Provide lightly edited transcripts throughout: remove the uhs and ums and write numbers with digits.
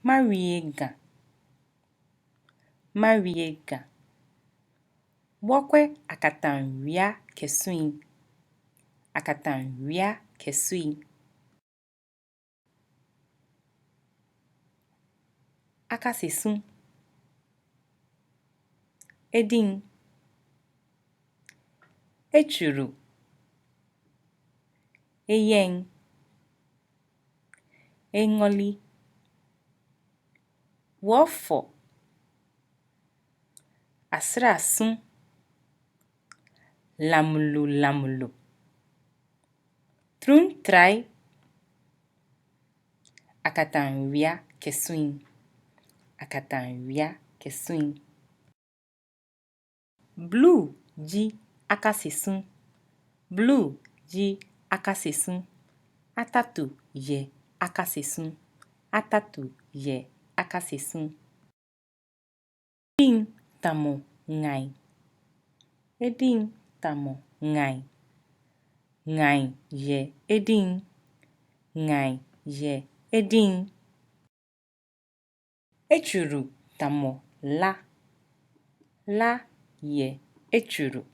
Mariega. Mariega. Wokwe akatanria kesuin. Akatanria kesuin. Akasesun. Edin. Echuru. Eyen. Engoli. Wofo. Asrasun. Lamulu lamulu. Trun trai. Akatanria kesuin. Akatanria kesuin. Blue ji akasesun. Blue ji akasesun. Atatu ye akasesun. Atatu ye akasesun. Edin tamo ngai. Edin tamo ngai. Ngai ye edin. Ngai ye edin. Echuru tamo la. La ye echuru.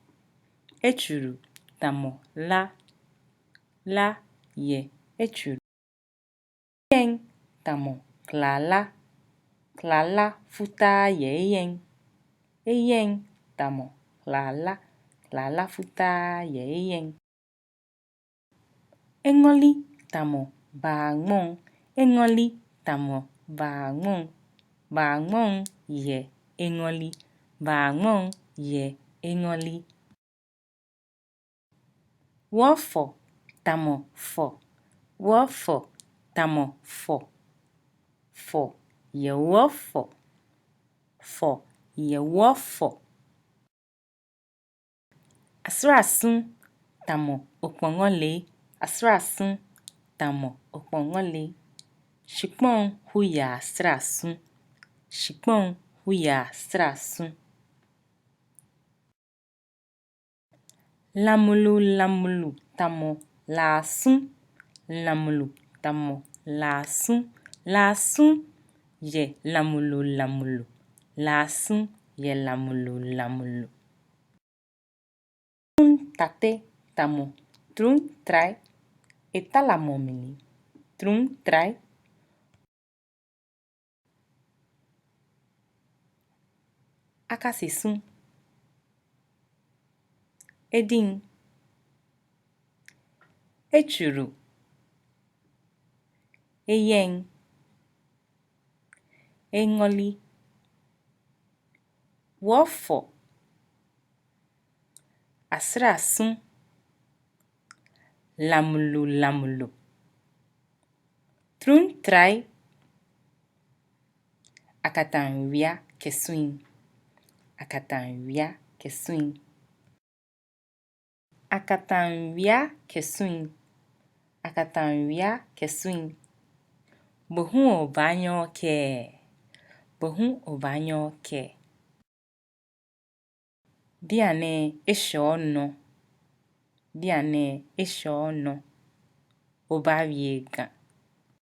Echuru tamo la. La ye echuru. Yen tamo klala. Klala futa ye yen. Eyen tamo klala. Klala futa ye yen. Engoli tamo bangmon. Engoli tamo bangmon. Bangmon ye engoli. Bangmon ye engoli. Wofo tamo fo. Wofo tamo fo. Fo ye wofo. Fo ye wofo. Asrasun tamo okpongole. Asrasun tamo okpongole. Shikpon huya asrasun. Shikpon huya asrasun. Lamulu lamulu tamo lasun. Lamulu tamo lasun. Lasun ye lamulu lamulu. Lasun ye lamulu lamulu. Trun tate tamo trun trai. Etala momini. Trun trai. Akasesun. Edin. Echuru. Eyen. Engoli. Wofo. Asrasun. Lamulu lamulu. Trun trai. Akatanria kesuin. Akatanria kesuin. Akatanria kesuin. Akatanria kesuin. Bohun obanyo ke. Bohun obanyo ke. Diane eshono. Diane eshono. Obariega.